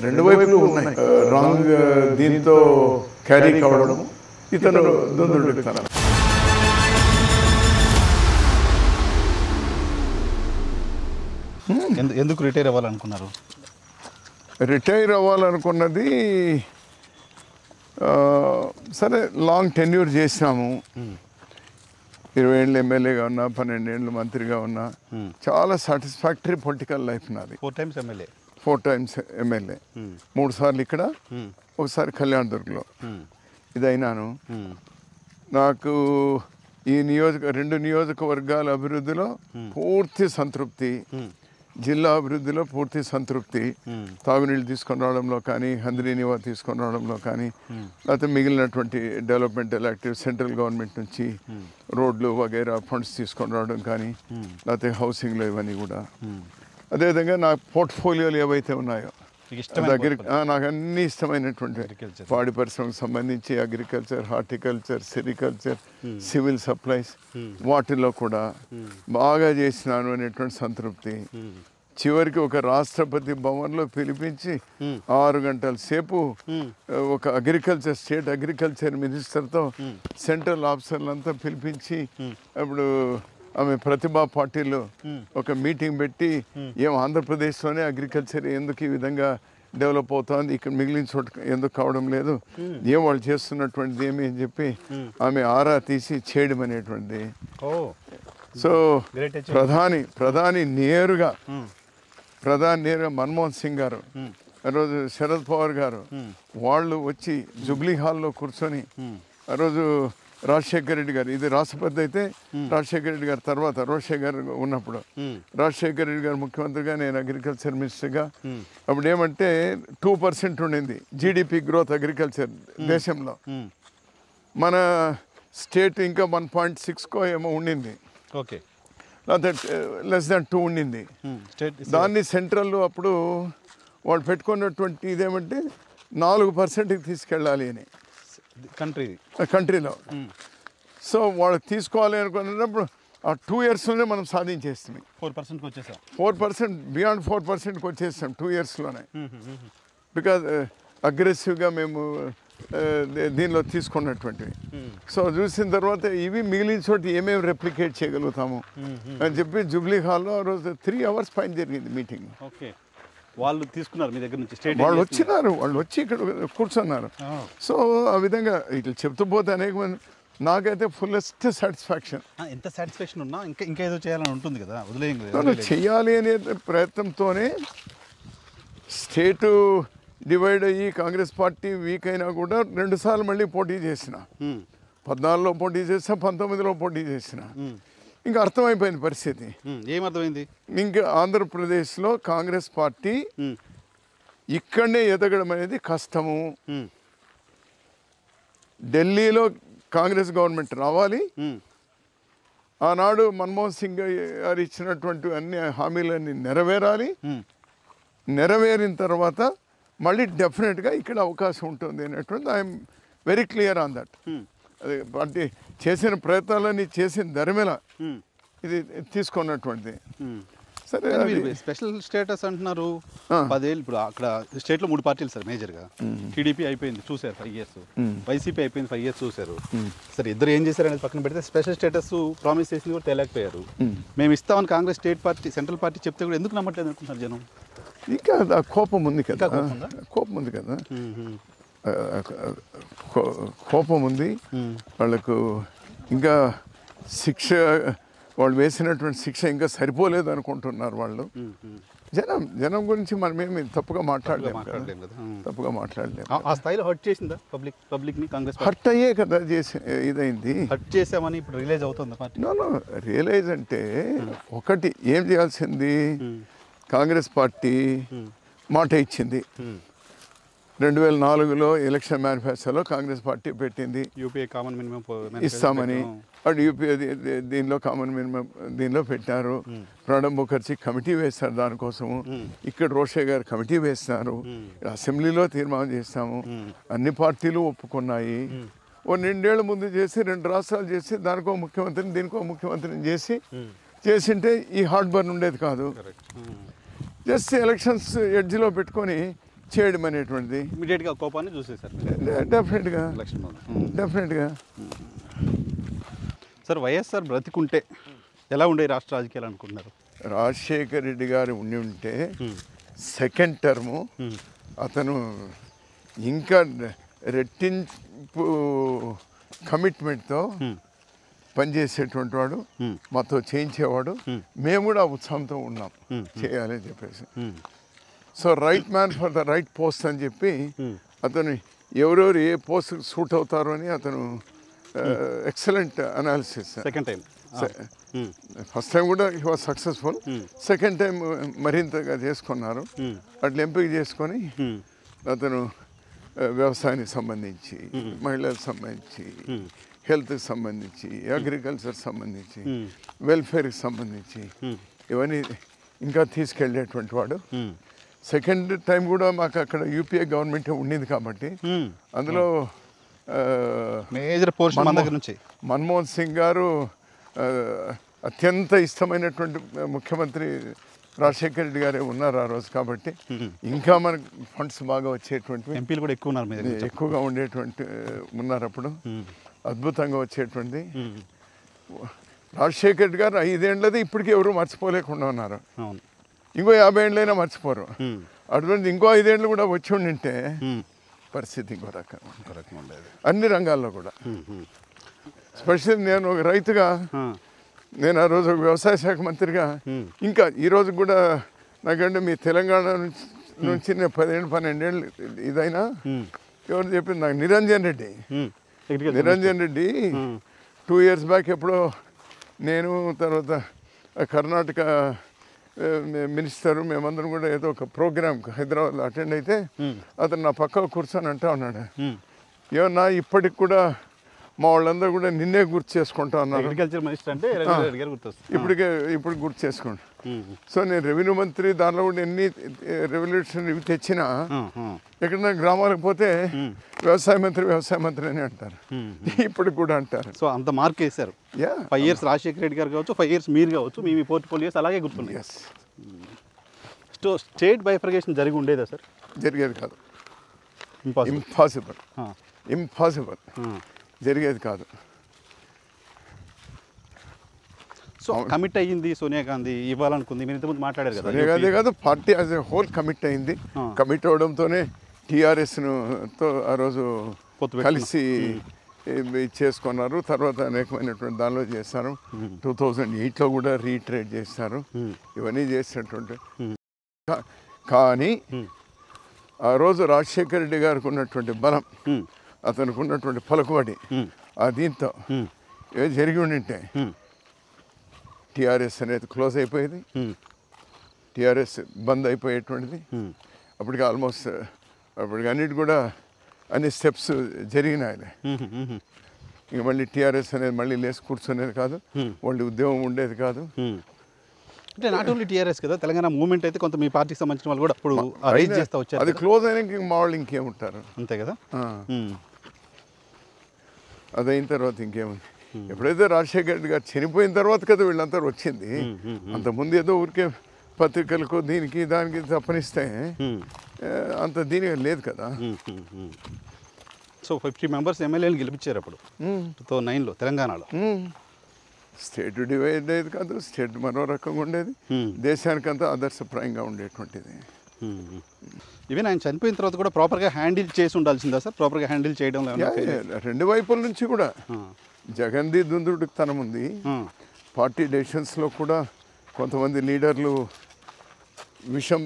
రెండు వైపులు ఉన్నాయి. రాంగ్ దీంతో క్యారీ కావడం, ఇతను దొందుడుతనం. ఎందుకు రిటైర్ అవ్వాలనుకున్నారు? రిటైర్ అవ్వాలనుకున్నది సరే, లాంగ్ టెన్యూర్ చేసినాము. 20 ఏళ్ళు ఎమ్మెల్యేగా ఉన్నా, 12 ఏళ్ళు మంత్రిగా ఉన్నా. చాలా సాటిస్ఫాక్టరీ పొలిటికల్ లైఫ్ నాది. 4 times ఎమ్మెల్యే. 4 times ఎమ్మెల్యే, 3 సార్లు ఇక్కడ, ఒకసారి కళ్యాణదుర్గ్లో ఇదైనాను. నాకు ఈ రెండు నియోజకవర్గాల అభివృద్ధిలో పూర్తి సంతృప్తి, జిల్లా అభివృద్ధిలో పూర్తి సంతృప్తి. తాగునీళ్ళు తీసుకొని రావడంలో కానీ, హంద్రీ నివా తీసుకొని రావడంలో కానీ, లేకపోతే మిగిలినటువంటి డెవలప్మెంటల్ యాక్టివిటీస్ సెంట్రల్ గవర్నమెంట్ నుంచి రోడ్లు వగైరా ఫండ్స్ తీసుకొని రావడం కానీ, లేకపోతే హౌసింగ్లో ఇవన్నీ కూడా. అదేవిధంగా నా పోర్ట్ఫోలియోలు ఏవైతే ఉన్నాయో నాకు అన్ని ఇష్టమైనటువంటి పాడి పరిశ్రమకు సంబంధించి agriculture, horticulture, sericulture, civil supplies, వాటిల్లో కూడా బాగా చేసినాను అనేటువంటి సంతృప్తి. చివరికి ఒక రాష్ట్రపతి భవన్లో పిలిపించి 6 గంటల సేపు ఒక స్టేట్ అగ్రికల్చర్ మినిస్టర్తో సెంట్రల్ ఆఫీసర్లంతా పిలిపించి, అప్పుడు ఆమె ప్రతిభా పాటిల్లో ఒక మీటింగ్ పెట్టి, ఏం ఆంధ్రప్రదేశ్లోనే అగ్రికల్చర్ ఎందుకు ఈ విధంగా డెవలప్ అవుతుంది, ఇక్కడ మిగిలిన చోట ఎందుకు కావడం లేదు, ఏం వాళ్ళు చేస్తున్నటువంటిది ఏమి అని చెప్పి ఆమె ఆరా తీసి చేయడం అనేటువంటిది. సో ప్రధాని నేరుగా మన్మోహన్ సింగ్ గారు, ఆ రోజు శరద్ పవార్ గారు వాళ్ళు వచ్చి జూబ్లీ హాల్లో కూర్చొని, ఆ రోజు రాజశేఖర రెడ్డి గారు, ఇది రాష్ట్రపతి అయితే రాజశేఖర రెడ్డి గారు తర్వాత రాజశేఖర్ గారు ఉన్నప్పుడు, రాజశేఖర రెడ్డి గారు ముఖ్యమంత్రిగా, నేను అగ్రికల్చర్ మినిస్టర్గా. అప్పుడు ఏమంటే 2% ఉండింది జీడిపి గ్రోత్ అగ్రికల్చర్ దేశంలో. మన స్టేట్ ఇంకా 1.6 ఏమో ఉండింది, లేకపోతే <2 ఉండింది. దాన్ని సెంట్రల్లో అప్పుడు వాళ్ళు పెట్టుకున్నటువంటి ఇదేమంటే 4%కి తీసుకెళ్ళాలి అని కంట్రీలో. సో వాళ్ళకి తీసుకోవాలి అనుకున్నప్పుడు ఆ 2 yearsలోనే మనం సాధించేస్తాం. 4% బియాండ్ 4%కి వచ్చేస్తాం 2 yearsలోనే. బికాజ్ అగ్రెసివ్గా మేము దీనిలో తీసుకున్నటువంటివి. సో చూసిన తర్వాత ఇవి మిగిలిన చోట ఏమేమి రెప్లికేట్ చేయగలుగుతాము అని చెప్పి జూబ్లీ హాల్లో ఆ రోజు 3 hours పైన జరిగింది మీటింగ్. వాళ్ళు తీసుకున్నారు మీ దగ్గర నుంచి, వాళ్ళు వచ్చి ఇక్కడ కూర్చున్నారు. సో ఆ విధంగా ఇట్లా చెప్తూ పోతే అనేక మంది, నాకైతే ఫుల్లెస్ట్ సాటిస్ఫాక్షన్. ఎంత సాటిస్ఫాక్షన్ ఉన్నా ఇంకా ఏదో చేయాలని ఉంటుంది కదా, చేయాలి అనే ప్రయత్నంతోనే స్టేటు డివైడ్ అయ్యి కాంగ్రెస్ పార్టీ వీక్ అయినా కూడా 2 సార్లు మళ్ళీ పోటీ చేసిన. 14లో పోటీ చేసిన, 19లో పోటీ చేసిన. ఇంకా అర్థమైపోయింది పరిస్థితి. ఏమర్థమైంది? ఇంకా ఆంధ్రప్రదేశ్లో కాంగ్రెస్ పార్టీ ఇక్కడనే ఎదగడం అనేది కష్టము. ఢిల్లీలో కాంగ్రెస్ గవర్నమెంట్ రావాలి. ఆనాడు మన్మోహన్ సింగ్ గారు ఇచ్చినటువంటి అన్ని హామీలన్నీ నెరవేరాలి. నెరవేరిన తర్వాత మళ్ళీ డెఫినెట్గా ఇక్కడ అవకాశం ఉంటుంది అనేటువంటి I'm very clear on that. అది పార్టీ చేసిన ప్రయత్నాలన్నీ చేసిన ధర్మేలా ఇది తీసుకున్నటువంటిది. సరే, స్పెషల్ స్టేటస్ అంటున్నారు. 10 ఏళ్ళు ఇప్పుడు అక్కడ స్టేట్లో 3 పార్టీలు సార్ మేజర్గా. టీడీపీ అయిపోయింది, చూశారు 5 years. వైసీపీ అయిపోయింది, 5 years చూశారు. సరే, ఇద్దరు ఏం చేశారు అనేది పక్కన పెడితే స్పెషల్ స్టేటస్ ప్రామిస్ చేసింది కూడా తెలియకపోయారు. మేము ఇస్తామని Congress state party, central party చెప్తే కూడా ఎందుకు నమ్మట్లేదు అనుకుంటున్నారు జనం? ఇంకా కోపం ఉంది కదా, కోపం ఉంది వాళ్ళకు. ఇంకా శిక్ష, వాళ్ళు వేసినటువంటి శిక్ష ఇంకా సరిపోలేదు అనుకుంటున్నారు వాళ్ళు. జనం గురించి మనమేమి తప్పుగా మాట్లాడలేము కదా. ఆ స్థాయిలో హర్ట్ చేసిందా పబ్లిక్ని కాంగ్రెస్? హర్ట్ అయ్యే కదా చేసి ఇదైంది. హర్ట్ చేసామని ఇప్పుడు రియలైజ్ అవుతుంది పార్టీ. రియలైజ్ అంటే ఒకటి ఏం చేయాల్సింది, కాంగ్రెస్ పార్టీ మాట ఇచ్చింది. 2004లో ఎలక్షన్ మేనిఫెస్టోలో కాంగ్రెస్ పార్టీ పెట్టింది యూపీఏ కామన్ మినిమం ఇస్తామని. అటు యూపీఏ దీనిలో కామన్ మినిమం దీనిలో పెట్టారు. ప్రణబ్ ముఖర్జీ కమిటీ వేస్తారు దానికోసము. ఇక్కడ రోషే గారు కమిటీ వేస్తున్నారు. అసెంబ్లీలో తీర్మానం చేస్తాము. అన్ని పార్టీలు ఒప్పుకున్నాయి. ఓ 2 ఏళ్ల ముందు చేసి 2 రాష్ట్రాలు చేసి దానికో ముఖ్యమంత్రిని దీనికో ముఖ్యమంత్రిని చేసింటే ఈ హార్ట్ బర్న్ ఉండేది కాదు. జస్ట్ ఎలక్షన్స్ ఎడ్జ్లో పెట్టుకొని చేయడం అనేటువంటిది ఇమీడియట్గా కోపాన్ని చూసేసారు డెఫినెట్గా ఎలక్షన్ డెఫినెట్గా. సార్ వైఎస్ఆర్ బ్రతికుంటే ఎలా ఉండే రాష్ట్ర రాజకీయాలు అనుకుంటున్నారు? రాజశేఖర్ రెడ్డి గారు ఉండి ఉంటే సెకండ్ టర్ము అతను ఇంకా రెట్టింపు కమిట్మెంట్తో పనిచేసేటువంటి వాడు, మాతో చేయించేవాడు. మేము కూడా ఉత్సాహంతో ఉన్నాం చేయాలని చెప్పేసి. So right man for the right post అని చెప్పి అతను ఎవరెవరు ఏ పోస్ట్ సూట్ అవుతారో అని అతను excellent analysis. Second time first time కూడా he was successful. Second time మరింతగా చేసుకున్నారు. అట్లా ఎంపిక చేసుకొని అతను వ్యవసాయానికి సంబంధించి, మహిళలకు సంబంధించి, హెల్త్కి సంబంధించి, అగ్రికల్చర్ సంబంధించి, వెల్ఫేర్కి సంబంధించి ఇవన్నీ ఇంకా తీసుకెళ్ళేటువంటి వాడు. సెకండ్ టైం కూడా మాకు అక్కడ యూపీఏ గవర్నమెంట్ ఉండింది కాబట్టి అందులో మేజర్ పోర్షన్ మన దగ్గర నుంచి మన్మోహన్ సింగ్ గారు అత్యంత ఇష్టమైనటువంటి ముఖ్యమంత్రి రాజశేఖర రెడ్డి గారే ఉన్నారు ఆ రోజు. కాబట్టి ఇంకా మనకు ఫండ్స్ బాగా వచ్చేటువంటి, ఎంపీలు కూడా ఎక్కువ ఉన్నారు, ఎక్కువగా ఉండేటువంటి ఉన్నారు. అప్పుడు అద్భుతంగా వచ్చేటువంటిది. రాజశేఖర రెడ్డి గారు 5 ఏళ్ళది ఇప్పటికీ ఎవరు మర్చిపోలేకుండా ఉన్నారు. ఇంకో 50 ఏళ్ళైనా మర్చిపోరు. అటువంటి ఇంకో 5 ఏళ్ళు కూడా వచ్చి ఉండింటే పరిస్థితి ఇంకో రకంగా ఉండేది అన్ని రంగాల్లో కూడా. స్పెషల్లీ నేను ఒక రైతుగా, నేను ఆ రోజు వ్యవసాయ శాఖ మంత్రిగా, ఇంకా ఈరోజు కూడా నాకంటే మీ తెలంగాణ నుంచి నేను 10-12 ఏళ్ళు ఇదైనా ఎవరు చెప్పింది నాకు, నిరంజన్ రెడ్డి 2 years బ్యాక్ ఎప్పుడో నేను, తర్వాత కర్ణాటక మినిస్టరు, మేమందరం కూడా ఏదో ఒక ప్రోగ్రామ్కి హైదరాబాద్లో అటెండ్ అయితే అతను నా పక్క కూర్చొని అంటా ఉన్నాడు, ఏమన్నా ఇప్పటికి కూడా మా వాళ్ళందరూ కూడా నిన్నే గుర్తు చేసుకుంటా ఉన్నారు. అగ్రికల్చర్ మినిస్టర్ అంటే ఇప్పుడు గుర్తు చేసుకోండి. సో నేను రెవెన్యూ మంత్రి, దానిలో కూడా ఎన్ని రెవల్యూషన్ ఇవి తెచ్చినా ఎక్కడైనా గ్రామాలకు పోతే వ్యవసాయ మంత్రి అని అంటారు. ఇప్పటికి కూడా అంటారు. సో అంత మార్క్ వేశారు. 5 years రాజశేఖర రెడ్డి గారు కావచ్చు, 5 years మీరు కావచ్చు, మీ పోర్ట్ఫోలియోస్ అలాగే గుర్తున్నాయి. స్టేట్ బైఫర్కేషన్ జరిగి ఉండేదా సార్? జరిగేది కాదు. ఇంపాసిబుల్ జరిగేది కాదు. సో కమిట్ అయ్యింది సోనియా గాంధీ, ఇవ్వాలనుకుంది. మీరు ఇంతకుముందు మాట్లాడారు కదా, సోనియా గాంధీ కాదు, party as a whole commit అయింది. కమిట్ అవడంతోనే టీఆర్ఎస్తో ఆ రోజు కలిసి చేసుకున్నారు. తర్వాత అనేకమైనటువంటి దానిలో చేశారు. 2008లో కూడా రీట్రేడ్ చేశారు. ఇవన్నీ చేసినటువంటి, కానీ ఆ రోజు రాజశేఖర రెడ్డి గారికి ఉన్నటువంటి బలం, అతనికి ఉన్నటువంటి పలుకుబడి, ఆ దీంతో ఏది జరిగి ఉండింటే టీఆర్ఎస్ అనేది క్లోజ్ అయిపోయేది, టీఆర్ఎస్ బంద్ అయిపోయేటువంటిది. అప్పటికి ఆల్మోస్ట్ అన్నిటి కూడా అన్ని స్టెప్స్ జరిగినాయి. ఇంక మళ్ళీ టీఆర్ఎస్ అనేది మళ్ళీ లేచి కూర్చునేది కాదు, వాళ్ళ ఉద్యమం ఉండేది కాదు. అంటే నాట్ ఓన్లీ టీఆర్ఎస్ కదా, తెలంగాణ మూవ్మెంట్ అయితే కొంత మీ పార్టీకి సంబంధించిన వాళ్ళు కూడా అప్పుడు రైజ్ చేస్తూ వచ్చారు. అది క్లోజ్ అయినాక మా వాళ్ళు ఇంకేముంటారు, అంతే కదా. అదైన తర్వాత ఇంకేముంది. ఎప్పుడైతే రాజశేఖర రెడ్డి గారు చనిపోయిన తర్వాత కదా వీళ్ళంతా వచ్చింది. అంతకుముందు ఏదో ఊరికే పత్రికలకు దీనికి దానికి తప్పనిస్తే అంత దీనిగా లేదు కదా. సో 50 members ఎమ్మెల్యేలు గెలిపించారు అప్పుడు 2009లో తెలంగాణలో. స్టేట్ డివైడ్ అయ్యేది కాదు, స్టేట్ మరో రకంగా ఉండేది, దేశానికంతా ఆదర్శప్రాయంగా ఉండేటువంటిది. ఈవెన్ ఆయన చనిపోయిన తర్వాత కూడా ప్రాపర్గా హ్యాండిల్ చేసి ఉండాల్సిందా సార్? ప్రాపర్గా హ్యాండిల్ చేయడం రెండు వైపుల నుంచి కూడా జగన్ది దుందుడుతనం ఉంది. పార్టీ డెసిషన్స్లో కూడా కొంతమంది లీడర్లు విషం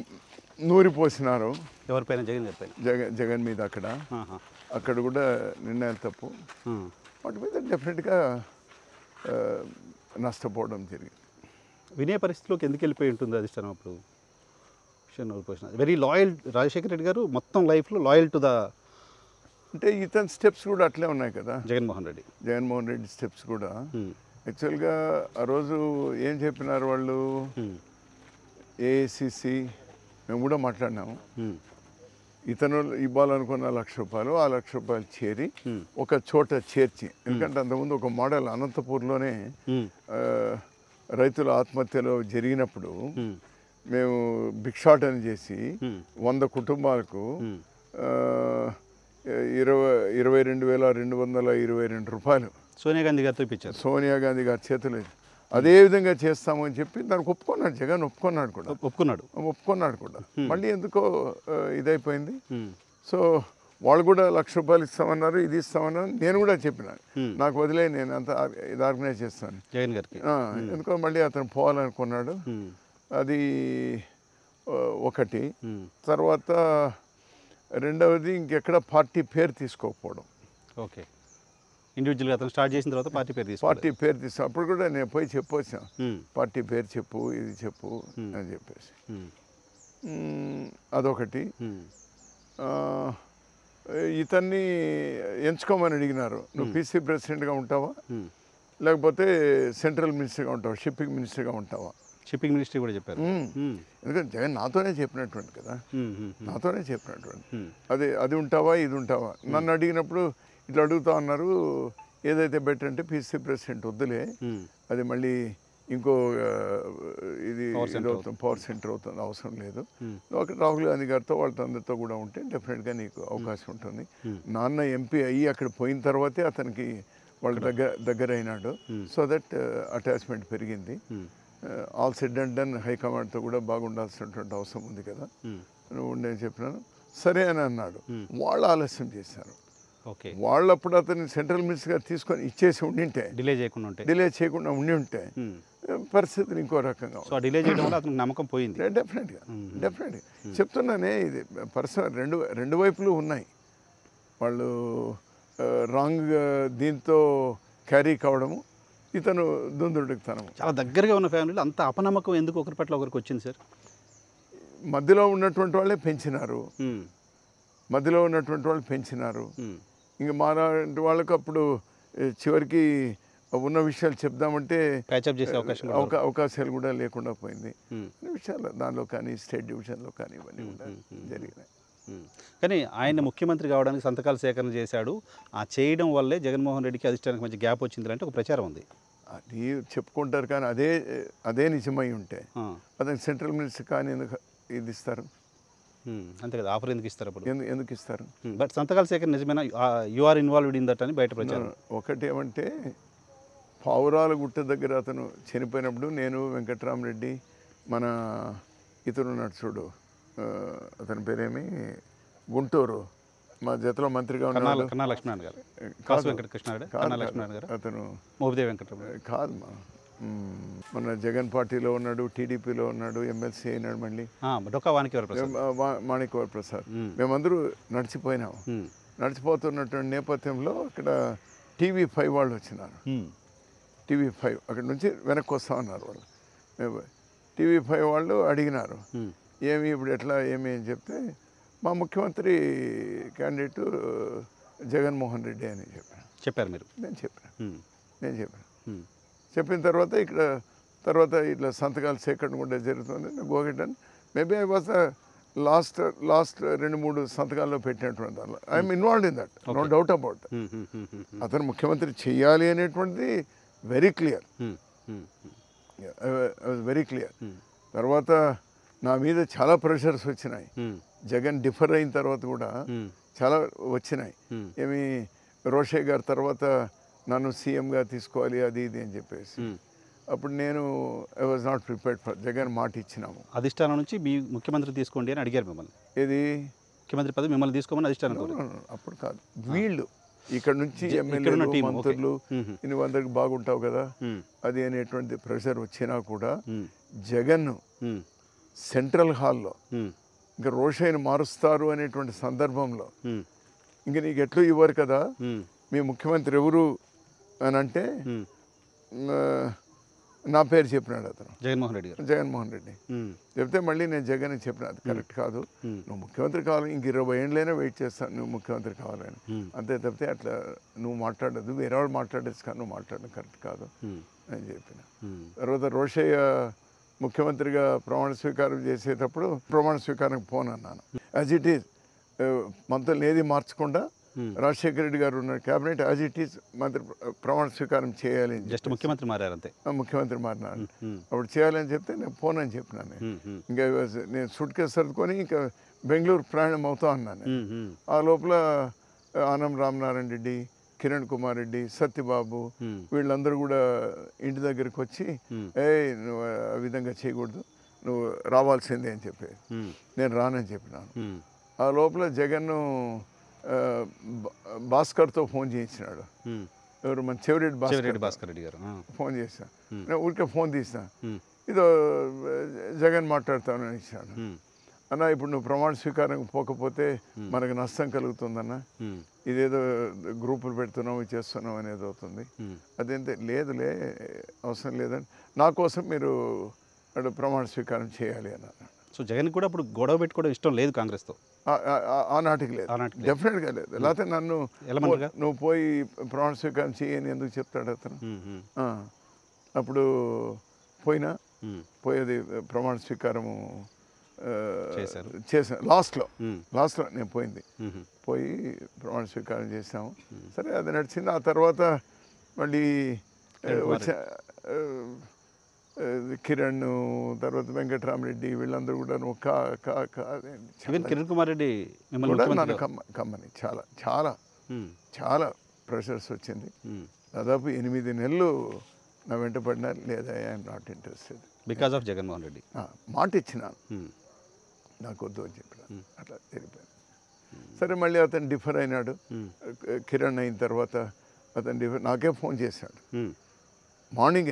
నూరిపోసినారు. ఎవరిపైన? జగన్ మీద. అక్కడ కూడా నిర్ణయాలు తప్పు. వాటి మీద డెఫినెట్గా నష్టపోవడం జరిగింది. వినే పరిస్థితిలోకి ఎందుకు వెళ్ళిపోయి ఉంటుంది అధిష్టానం అప్పుడు? వెరీ లాయల్ రాజశేఖర రెడ్డి గారు, మొత్తం లైఫ్లో లాయల్ టు ద, అంటే ఇతని స్టెప్స్ కూడా అట్లే ఉన్నాయి కదా. జగన్మోహన్ రెడ్డి స్టెప్స్ కూడా యాక్చువల్గా ఆ రోజు ఏం చెప్పినారు వాళ్ళు, ఏఐసిసి మేము కూడా మాట్లాడినాము. ఇతను ఇవ్వాలనుకున్న ₹1,00,000, ఆ ₹1,00,000 చేరి ఒక చోట చేర్చి, ఎందుకంటే అంతకుముందు ఒక మోడల్ అనంతపూర్లోనే రైతుల ఆత్మహత్యలో జరిగినప్పుడు మేము భిక్షాటన చేసి 100 కుటుంబాలకు 22,222 రూపాయలు సోనియా గాంధీ గారితో ఇప్పించారు. సోనియా గాంధీ గారి చేతులు అదే విధంగా చేస్తామని చెప్పి దానికి ఒప్పుకున్నాడు. జగన్ ఒప్పుకున్నాడు కూడా. మళ్ళీ ఎందుకో ఇదైపోయింది. సో వాళ్ళు కూడా ₹1,00,000 ఇస్తామన్నారు, ఇది ఇస్తామన్నారు. నేను కూడా చెప్పినాను, నాకు వదిలే, నేను అంతా ఇది ఆర్గనైజ్ చేస్తాను జగన్ గారికి. ఎందుకో మళ్ళీ అతను పోవాలనుకున్నాడు. అది ఒకటి. తర్వాత రెండవది ఇంకెక్కడ పార్టీ పేరు తీసుకోకపోవడం. ఓకే, ఇండివిజువల్గా అతను స్టార్ట్ చేసిన తర్వాత పార్టీ పేరు తీసుకో. అప్పుడు కూడా నేను పోయి చెప్పొచ్చాను, పార్టీ పేరు చెప్పు, ఇది చెప్పు అని చెప్పేసి. అదొకటి. ఇతన్ని ఎంచుకోమని అడిగినారు, నువ్వు పీసీ ప్రెసిడెంట్గా ఉంటావా లేకపోతే సెంట్రల్ మినిస్టర్గా ఉంటావా, షిప్పింగ్ మినిస్టర్గా ఉంటావా. షిప్పింగ్ మినిస్ట్రీ కూడా చెప్పారు. ఎందుకంటే జగన్ నాతోనే చెప్పినటువంటి కదా, అది ఉంటావా ఇది ఉంటావా. నన్ను అడిగినప్పుడు ఇట్లా అడుగుతా ఉన్నారు, ఏదైతే బెటర్ అంటే పీసీ ప్రెసిడెంట్ వద్దులే, అది మళ్ళీ ఇంకో ఇది అవుతుంది, పవర్ సెంటర్ అవుతుంది, అవసరం లేదు. ఒక రాహుల్ గాంధీ గారితో వాళ్ళందరితో కూడా ఉంటే డెఫినెట్గా నీకు అవకాశం ఉంటుంది. నాన్న ఎంపీ అయ్యి అక్కడ పోయిన తర్వాతే అతనికి వాళ్ళ దగ్గర అయినాడు. సో దట్ అటాచ్మెంట్ పెరిగింది. ఆల్ సెడ్ అండ్ డన్, హైకమాండ్తో కూడా బాగుండాల్సినటువంటి అవసరం ఉంది కదా, నువ్వు నేను చెప్పినాను సరే అని అన్నాడు. వాళ్ళు ఆలస్యం చేశారు. వాళ్ళప్పుడు అతన్ని సెంట్రల్ మినిస్టర్గా తీసుకొని ఇచ్చేసి ఉండింటే, డిలే చేయకుండా ఉండి పరిస్థితులు ఇంకో రకంగా. సో డిలే చేయడం వల్ల అతనికి నమ్మకం పోయింది. డెఫినెట్గా చెప్తున్నానే, ఇది పర్సనల్ రెండు వైపులు ఉన్నాయి. వాళ్ళు రాంగ్ దీంతో క్యారీ కావడము, ఇతను దుందుడుకుతనము. చాలా దగ్గరగా ఉన్న ఫ్యామిలీలో అంత అపనమ్మకం ఎందుకు ఒకరి పట్ల ఒకరికి వచ్చింది సార్? మధ్యలో ఉన్నటువంటి వాళ్ళే పెంచినారు. ఇంకా మాలాంటి వాళ్ళకు అప్పుడు చివరికి ఉన్న విషయాలు చెప్దామంటే అవకాశాలు కూడా లేకుండా పోయింది. విషయాలు దానిలో కానీ స్టేట్ డివిజన్లో కానీ ఇవన్నీ కూడా జరిగినాయి. కానీ ఆయన ముఖ్యమంత్రి కావడానికి సంతకాల సేకరణ చేశాడు, ఆ చేయడం వల్లే జగన్మోహన్ రెడ్డికి అధిష్టానికి మధ్య గ్యాప్ వచ్చింది అంటే ఒక ప్రచారం ఉంది. అది చెప్పుకుంటారు, కానీ అదే నిజమై ఉంటే అతనికి సెంట్రల్ మినిస్టర్ కానీ ఎందుకు ఇది ఇస్తారు? అంతే కదా, ఆఫర్ ఎందుకు ఇస్తారు? అప్పుడు ఎందుకు ఇస్తారు? బట్ సంతకాల సేకరణ నిజమైన you are involved in that అని బయట ప్రచారం. ఒకటి ఏమంటే, పావురాల గుట్ట దగ్గర అతను చనిపోయినప్పుడు నేను, వెంకట్రామరెడ్డి, మన ఇతను నడుచుడు, అతని పేరేమి, గుంటూరు మా జతలో మంత్రిగా ఉన్నాడు, కన్నా లక్ష్మణ్ గారు, అతను మోపిదేవి వెంకటరామ కాదు, మన జగన్ పార్టీలో ఉన్నాడు, టీడీపీలో ఉన్నాడు, ఎమ్మెల్సీ అయినాడు, మళ్ళీ మాణిక్యవర ప్రసాద్. మేమందరూ నడిచిపోయినాము. నడిచిపోతున్నటువంటి నేపథ్యంలో అక్కడ TV5 వాళ్ళు వచ్చినారు. TV5 అక్కడ నుంచి వెనక్కి వస్తా ఉన్నారు వాళ్ళు. TV5 వాళ్ళు అడిగినారు, ఏమి ఇప్పుడు ఎట్లా ఏమి అని చెప్తే, మా ముఖ్యమంత్రి క్యాండిడేట్ జగన్మోహన్ రెడ్డి అని చెప్పారు మీరు. నేను చెప్పాను. చెప్పిన తర్వాత తర్వాత ఇట్లా సంతకాలు సేకరణ కూడా జరుగుతుంది. గోగెటన్ మేబీ ఐ వాజ్ లాస్ట్ 2-3 సంతకాల్లో పెట్టినటువంటి దానిలో I'm involved in that, no doubt about that. అతను ముఖ్యమంత్రి చెయ్యాలి అనేటువంటిది వెరీ క్లియర్. తర్వాత నా మీద చాలా ప్రెషర్స్ వచ్చినాయి. జగన్ డిఫర్ అయిన తర్వాత కూడా చాలా వచ్చినాయి. ఏమి రోషే గారి తర్వాత నన్ను సీఎంగా తీసుకోవాలి అది ఇది అని చెప్పేసి, అప్పుడు నేను I was not prepared for. Jagan మాట ఇచ్చినాము, అధిష్టానం నుంచి మీ ముఖ్యమంత్రి తీసుకోండి అని అడిగారు మిమ్మల్ని. ఏది ముఖ్యమంత్రి పదవి మిమ్మల్ని తీసుకోమని అధిష్టానం? అప్పుడు కాదు, వీళ్ళు ఇక్కడ నుంచి ఎమ్మెల్యేలు, మంత్రులు, నువ్వు అందరికి బాగుంటావు కదా అది అనేటువంటి ప్రెషర్ వచ్చినా కూడా జగన్ సెంట్రల్ హాల్లో ఇంకా రోషయ్యను మారుస్తారు అనేటువంటి సందర్భంలో ఇంక నీకు ఎట్లు ఇవ్వరు కదా, మీ ముఖ్యమంత్రి ఎవరు అని అంటే నా పేరు చెప్పినాడు అతను, జగన్మోహన్ రెడ్డి చెప్తే మళ్ళీ నేను జగన్ చెప్పిన అది కరెక్ట్ కాదు, నువ్వు ముఖ్యమంత్రి కావాలి, ఇంక 20 ఏళ్ళైనా వెయిట్ చేస్తాను నువ్వు ముఖ్యమంత్రి కావాలని, అంతే తప్పితే అట్లా నువ్వు మాట్లాడద్దు, వేరే వాళ్ళు మాట్లాడేసి కానీ నువ్వు మాట్లాడడం కరెక్ట్ కాదు అని చెప్పిన. తర్వాత రోషయ్య ముఖ్యమంత్రిగా ప్రమాణ స్వీకారం చేసేటప్పుడు ప్రమాణ స్వీకారం పోనన్నాను. యాజ్ ఇట్ ఈజ్ మంత్రులు ఏది మార్చకుండా రాజశేఖర రెడ్డి గారు ఉన్న క్యాబినెట్ యాజ్ ఇట్ ఈస్ మంత్రి ప్రమాణ స్వీకారం చేయాలి అని జస్ట్ ముఖ్యమంత్రి మారారు అంతే. ముఖ్యమంత్రి మారినాడు. అప్పుడు చేయాలని చెప్తే నేను పోనని చెప్పినాను. ఇంకా నేను సూట్ కేసు సర్దుకొని ఇంకా బెంగళూరు ప్రయాణం అవుతా ఉన్నాను. ఆ లోపల ఆనం రామనారాయణ రెడ్డి, కిరణ్ కుమార్ రెడ్డి, సత్యబాబు వీళ్ళందరూ కూడా ఇంటి దగ్గరికి వచ్చి నువ్వు ఆ విధంగా చేయకూడదు, నువ్వు రావాల్సిందే అని చెప్పి నేను రానని చెప్పినాను. ఆ లోపల జగన్ను భాస్కర్తో ఫోన్ చేయించినాడు. ఎవరు మన చెవిరెడ్డి భాస్కర్ రెడ్డి గారు ఫోన్ చేశాను. నేను ఊరికే ఫోన్ తీసిన, ఇదో జగన్ మాట్లాడతానని ఇచ్చాడు. అన్న ఇప్పుడు నువ్వు ప్రమాణ స్వీకారం పోకపోతే మనకు నష్టం కలుగుతుందన్న, ఇదేదో గ్రూపులు పెడుతున్నావు చేస్తున్నావు అనేది అవుతుంది. అదేంటే లేదులే అవసరం లేదని నా కోసం మీరు ప్రమాణ స్వీకారం చేయాలి అన్నారు. సో జగన్ కూడా ఇప్పుడు గొడవ పెట్టుకోవడం ఇష్టం లేదు కాంగ్రెస్తో, ఆనాటికి లేదు, డెఫినెట్గా లేదు. లేకపోతే నన్ను నువ్వు పోయి ప్రమాణ స్వీకారం చేయని ఎందుకు చెప్తాడు అతను. అప్పుడు పోయినా పోయేది ప్రమాణ స్వీకారము చేసాను. లాస్ట్లో నేను పోయింది, పోయి ప్రమాణ స్వీకారం చేసాము. సరే అది నడిచింది. ఆ తర్వాత మళ్ళీ వచ్చా కిరణ్, తర్వాత వెంకటరామరెడ్డి వీళ్ళందరూ కూడా కిరణ్ కుమార్ రెడ్డి కూడా నన్ను కమ్మని చాలా చాలా చాలా ప్రెషర్స్ వచ్చింది. దాదాపు 8 నెలలు నా వెంట పడినారు. లేదా I'm not interested because of Jaganmohan Reddy. మాట ఇచ్చినాను, నాకు వద్దు అని చెప్పినాను, అట్లా తెలిపాను. సరే మళ్ళీ అతను డిఫర్ అయినాడు. కిరణ్ అయిన తర్వాత అతను డిఫర్ నాకే ఫోన్ చేశాడు. మార్నింగ్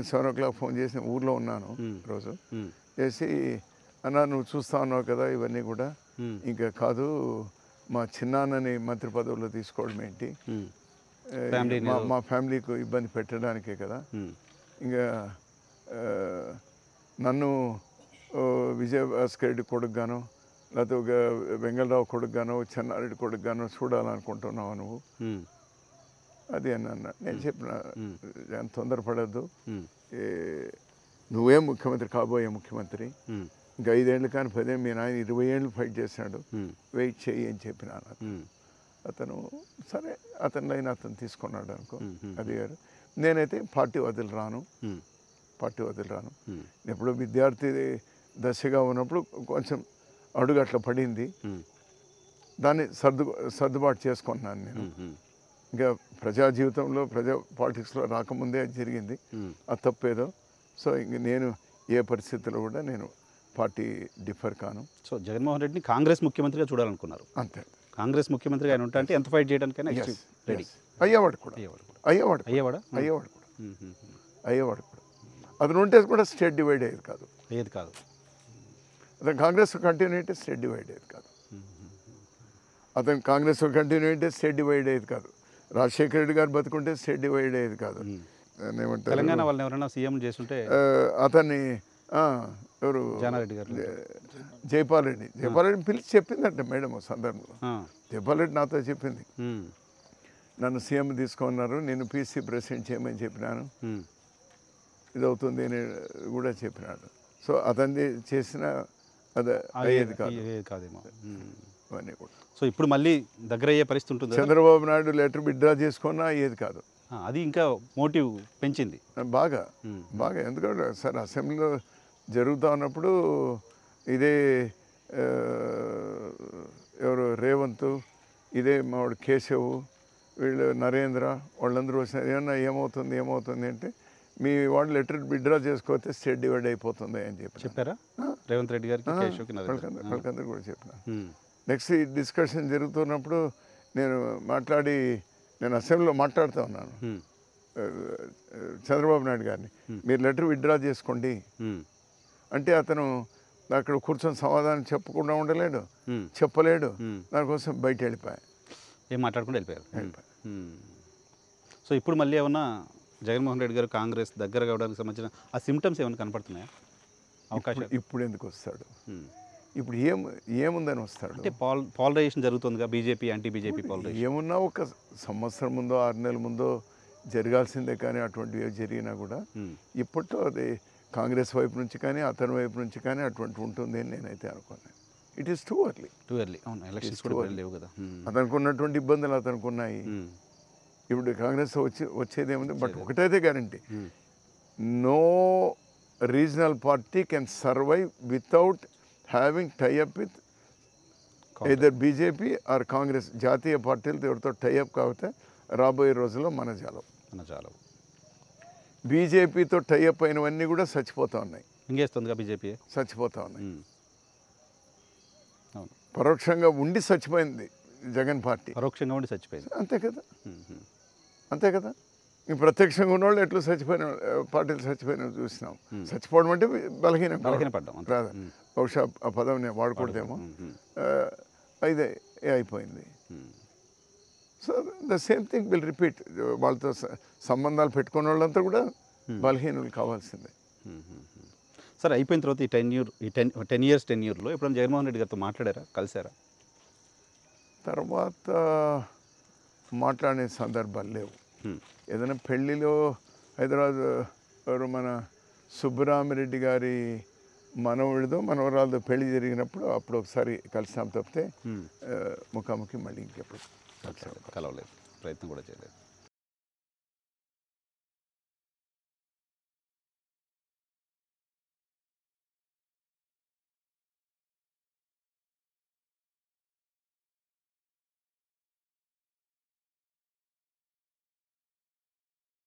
7 o'clock ఫోన్ చేసి ఊర్లో ఉన్నాను రోజు. చేసి అన్నా నువ్వు చూస్తా ఉన్నావు కదా ఇవన్నీ కూడా, ఇంకా కాదు మా చిన్నాన్నని మంత్రి పదవిలో తీసుకోవడం ఏంటి, మా ఫ్యామిలీకి ఇబ్బంది పెట్టడానికే కదా, ఇంకా నన్ను విజయభాస్కర్ రెడ్డి కొడుకుగాను లేకపోతే ఒక వెంగళరావు కొడుకుగాను చెన్నారెడ్డి కొడుకుగాను చూడాలనుకుంటున్నావు నువ్వు అది అని అన్నా. నేను చెప్పిన తొందరపడద్దు, నువ్వే ముఖ్యమంత్రి కాబోయే ముఖ్యమంత్రి, ఇంకా 5 ఏళ్ళు కానీ 10 ఏళ్ళు, మీ నాయన 20 ఏళ్ళు ఫైట్ చేశాడు, వెయిట్ చెయ్యి అని చెప్పినాను. అతను సరే అతని లైన్ అతను తీసుకున్నాడు అనుకో. అది గారు నేనైతే పార్టీ వదిలిరాను. ఎప్పుడు విద్యార్థి దశగా ఉన్నప్పుడు కొంచెం అడుగు అట్లా పడింది, దాన్ని సర్దుబాటు చేసుకున్నాను నేను. ఇంకా ప్రజా జీవితంలో పాలిటిక్స్లో రాకముందే అది జరిగింది, అది తప్పేదో. సో ఇంక నేను ఏ పరిస్థితుల్లో కూడా నేను పార్టీ డిఫర్ కాను. సో జగన్మోహన్ రెడ్డిని కాంగ్రెస్ ముఖ్యమంత్రిగా చూడాలనుకున్నారు అంతే. కాంగ్రెస్ ముఖ్యమంత్రిగా ఆయన ఉంటా అంటే ఎంత ఫైట్ చేయడానికైనా రెడీ. అయ్యేవాడు కూడా. అతను ఉంటే కూడా స్టేట్ డివైడ్ అయ్యేది కాదు. అతను కాంగ్రెస్ కంటిన్యూ అయితే స్టేట్ డివైడ్ అయ్యేది కాదు. రాజశేఖర రెడ్డి గారు బతుకుంటే స్టేట్ డివైడ్ అయ్యేది కాదు. ఏమంటారు తెలంగాణ వాళ్ళని ఎవరైనా సీఎం చేస్తుంటే అతన్ని ఎవరు జానారెడ్డి గారు, జైపాల్ రెడ్డి పిలిచి చెప్పిందంట మేడం సందర్భంలో. జైపాల్ రెడ్డి నాతో చెప్పింది, నన్ను సీఎం తీసుకున్నారు, నేను పీసీ ప్రెసిడెంట్ చేయమని చెప్పినాను, ఇది అవుతుంది అని కూడా చెప్పినాడు. సో అతన్ని చేసిన అది అయ్యేది కాదేమో అవన్నీ కూడా. సో ఇప్పుడు మళ్ళీ దగ్గర అయ్యే పరిస్థితి ఉంటుంది. చంద్రబాబు నాయుడు లెటర్ విత్డ్రా చేసుకున్నా అయ్యేది కాదు. అది ఇంకా మోటివ్ పెంచింది బాగా. ఎందుకంటే సార్ అసెంబ్లీలో జరుగుతూ ఉన్నప్పుడు ఇదే ఎవరు రేవంత్, ఇదే మావాడు కేశవ్, వీళ్ళు నరేంద్ర వాళ్ళందరూ వచ్చినారు. ఏమన్నా ఏమవుతుంది అంటే మీ వాళ్ళు లెటర్ విత్డ్రా చేసుకోతే స్టేట్ డివైడ్ అయిపోతుంది అని చెప్పారా రేవంత్ రెడ్డి గారికి, వాళ్ళకందరూ కూడా చెప్పిన. నెక్స్ట్ ఈ డిస్కషన్ జరుగుతున్నప్పుడు నేను అసెంబ్లీలో మాట్లాడుతూ ఉన్నాను చంద్రబాబు నాయుడు గారిని, మీరు లెటర్ విత్డ్రా చేసుకోండి అంటే అతను అక్కడ కూర్చొని సమాధానం చెప్పకుండా ఉండలేడు, చెప్పలేడు. దానికోసం బయట వెళ్ళిపోయాయి, ఏం మాట్లాడుకుంటూ వెళ్ళిపోయారు. సో ఇప్పుడు మళ్ళీ ఏమన్నా జగన్మోహన్ రెడ్డి గారు కాంగ్రెస్ దగ్గర కావడానికి సంబంధించిన ఆ సిమ్టమ్స్ ఏమైనా కనపడుతున్నాయా? అవకాశం ఇప్పుడు ఎందుకు వస్తాడు, ఇప్పుడు ఏముందని వస్తాడు అంటే పాలరైజేషన్ జరుగుతుందిగా, బీజేపీ యాంటీ బీజేపీ పాలరైజేషన్. ఏమున్నా ఒక సంవత్సరం ముందో 6 నెలల ముందో జరగాల్సిందే, కానీ అటువంటివి జరిగినా కూడా ఇప్పట్లో అది కాంగ్రెస్ వైపు నుంచి కానీ అతని వైపు నుంచి కానీ అటువంటి ఉంటుంది అని నేనైతే అనుకున్నాను. It is too early. Too early. అవును, ఎలక్షన్స్ కూడా ఇప్పుడు లేవు కదా. అతనికి ఉన్నటువంటి ఇబ్బందులు అతనికి ఉన్నాయి. ఇప్పుడు కాంగ్రెస్ వచ్చేది ఏముంది, బట్ ఒకటైతే guarantee, no regional party can survive without having tie up with either BJP or Congress. జాతీయ పార్టీలతో ఎవరితో టైఅప్ కాకపోతే రాబోయే రోజుల్లో మన జాలం. బీజేపీతో టైఅప్ అయినవన్నీ కూడా చచ్చిపోతూ ఉన్నాయి. ఇంకేస్తుందిగా బీజేపీ, చచ్చిపోతూ ఉన్నాయి. పరోక్షంగా ఉండి చచ్చిపోయింది జగన్ పార్టీ, పరోక్షంగా ఉండి చచ్చిపోయింది. అంతే కదా, అంతే కదా. ఈ ప్రత్యక్షంగా ఉన్నవాళ్ళు ఎట్లా చచ్చిపోయిన పార్టీలు చచ్చిపోయిన చూసినాం. చచ్చిపోవడం అంటే బలహీనపడ్డాం రాదా, బహుశా ఆ పదం నేను వాడకూడదేమో. అయితే అయిపోయింది. So the same thing will repeat. వాళ్ళతో సంబంధాలు పెట్టుకున్న వాళ్ళంతా కూడా బలహీనులు కావాల్సిందే. సరే, అయిపోయిన తర్వాత ఈ 10 years టెన్యూర్లో ఎప్పుడైనా జగన్మోహన్ రెడ్డి గారితో మాట్లాడారా, కలిసారా? తర్వాత మాట్లాడే సందర్భాలు లేవు. ఏదైనా పెళ్ళిలో హైదరాబాద్ మన సుబ్బరామిరెడ్డి గారి మనవరాలతో పెళ్లి జరిగినప్పుడు అప్పుడు ఒకసారి కలిసాం తప్పితే ముఖాముఖి మళ్ళీ ఇంకెప్పుడు కలవలేదు, ప్రయత్నం కూడా చేయలేదు.